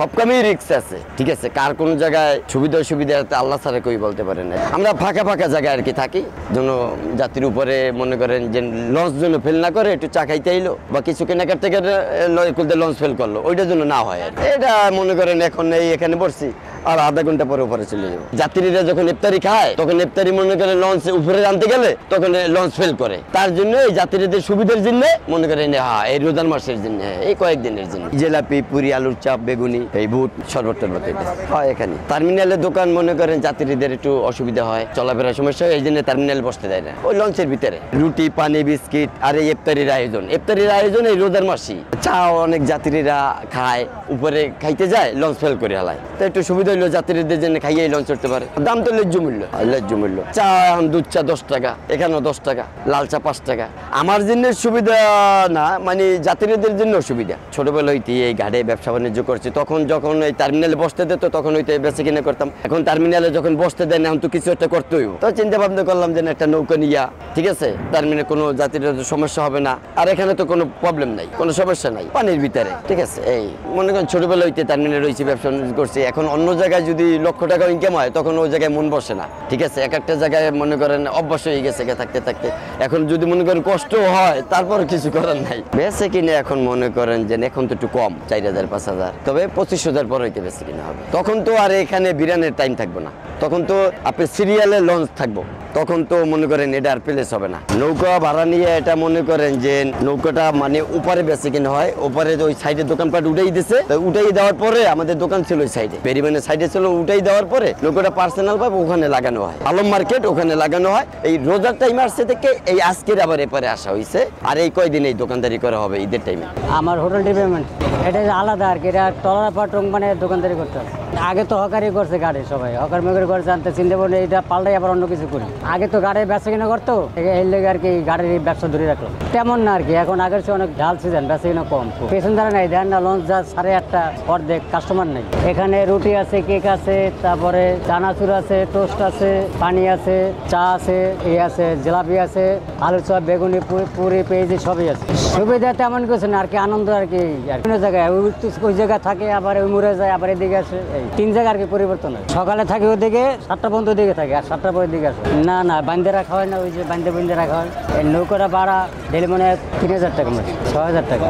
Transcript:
সব কামেই রিস্ক আছে, ঠিক আছে। কার কোন জায়গায় সুবিধা অসুবিধা আল্লাহ ছাড়া কেউ বলতে পারে না। আমরা ফাঁকা ফাঁকা জায়গায় আর কি থাকি, যেন জাতির উপরে মনে করেন যে লঞ্চ জন্য ফেল না করে, একটু চা খাইতে এলো বা কিছু কেনাকাটা থেকে লঞ্চ ফেল করলো, ওইটার জন্য না হয়। এটা মনে করেন এখন এই এখানে বসছি আর আধা ঘন্টা পরে উপরে চলে যাবো। যাত্রীরা যখন ইফতারি খায় তখন ইফতারি মনে করেন লঞ্চ উপরে আনতে গেলে তখন লঞ্চ ফেল করে। তার জন্য এই যাত্রীদের সুবিধার জন্য মনে করেন এই রোজার মাসের জন্য, এই কয়েকদিনের জন্য জিলাপি, পুরি, আলুর চাপ, বেগুনি, এই বুট, শরবত টরবত হয় এখানে। টার্মিনালের দোকান মনে করেন যাত্রীদের একটু অসুবিধা হয়, চলাফেরার সমস্যা হয়, এই জন্য টার্মিনাল বসতে দেয় না। ওই লঞ্চের ভিতরে রুটি, পানি, বিস্কিট আর এই ইফতারির আয়োজন এই রোজার মাসি। চা অনেক যাত্রীরা খায়, উপরে খাইতে যায়, লঞ্চ ফেল করে হালায়। তো একটু সুবিধা হইলো যাত্রীদের জন্য, খাইয়ে লঞ্চ চড়তে পারে। দাম তো ন্যায্য মূল্য। চা এখন দুধ চা 10 টাকা, এখানেও 10 টাকা, লাল চা 5 টাকা। আমার জন্য সুবিধা না, মানে যাত্রীদের জন্য সুবিধা। ছোটবেলা হইতে এই ঘাটে ব্যবসা বাণিজ্য করছি, তখন যখন এই টার্মিনালে বসতে দিত তখন হইতে বেঁচে কিনে করতাম। এখন টার্মিনালে যখন বসতে দেয় না, এখন তো কিছু একটা করতে হইব। তো চিন্তা ভাবনা করলাম যে একটা নৌকা নিয়া, ঠিক আছে, টার্মিনালে কোনো যাত্রীদের সমস্যা হবে না, আর এখানে তো কোনো প্রবলেম নাই, কোনো সমস্যা নাই, পানির ভিতরে, ঠিক আছে। এই মনে করেন ছোটবেলা হইতে টার্মিনালে রয়েছি, ব্যবসা বাণিজ্য করছি। এখন অন্য জায়গায় যদি লক্ষ টাকা ইনকাম হয় তখন ওই জায়গায় মন বসে না, ঠিক আছে। এক একটা জায়গায় মনে করেন অভ্যাস হয়ে গেছে থাকতে থাকতে। এখন যদি মনে করেন কষ্ট হয় তারপর কিছু করার নাই। বেঁচে কিনে এখন মনে করেন যে এখন তো একটু কম, 4,000 5,000, তবে 25,000 পর হইতে বেশি কিনা হবে। তখন তো আর এখানে বিরানের টাইম থাকবে না, তখন তো আপনি সিরিয়ালে লঞ্চ থাকবো, তখন তো মনে করেন এটা আর প্লেস হবে না। নৌকা ভাড়া নিয়ে এটা মনে করেন যে নৌকাটা মানে উপরে বেশি কিনা হয়, উপরে ওই সাইডে দোকানপাট উঠাই দিছে, উঠাই দেওয়ার পরে আমাদের দোকান ছিল ওই সাইডে, বেরিবানের সাইডে ছিল, উঠাই দেওয়ার পরে নৌকাটা পার্সোনাল ভাবে ওখানে লাগানো হয়, আলম মার্কেট ওখানে লাগানো হয়। এই রোজার টাইম আসছে থেকে এই আজকের আবার এপারে আসা হয়েছে, আর এই কয়দিন এই দোকানদারি করা হবে ঈদের টাইমে। আমার হোটেল ডিপার্টমেন্ট এটা আলাদা আর কি, এটা টলার পাটং মানে দোকানদারি করতে হবে। আগে তো হকারি করছে গাড়ি, সবাই হকার মেকারি করে জানতে চিন্তা করলে এটা পাল্টাই আবার অন্য কিছু করি। আগে তো গাড়ি বেচা কিনা করতো, এই লেগে আর কি গাড়ির ব্যবসা ধরে রাখলাম। তেমন না আর কি, এখন আগের চেয়ে অনেক ঢাল সিজন, বেচা কিনা কম। পেছন ধারা নাই, দেন না লঞ্চ যা 8:30 অর্ধেক, কাস্টমার নেই। এখানে রুটি আছে, কেক আছে, তারপরে চানাচুর আছে, টোস্ট আছে, পানি আছে, চা আছে, আছে জিলাপি আছে, আলু চপ, বেগুনি, পুরি, পেঁয়াজি সবই আছে। সুবিধা তেমন কিছু না আর কি, আনন্দ আর কি। কোনো জায়গায় ওই জায়গায় থাকে, আবার ওই মুড়ে যায়, আবার এদিকে আসে, এই 3 জায়গা আর কি পরিবর্তন হয়। সকালে থাকে ওদিকে, 7টা পর্যন্ত ওদিকে থাকে, আর 7টার পরের দিকে আসে। না বান্ধে রাখা হয় না, ওই যে বান্ধে রাখা হয়। এই নৌকাটা ভাড়া ডেলি মনে হয় 3,000 টাকা, 6,000 টাকা।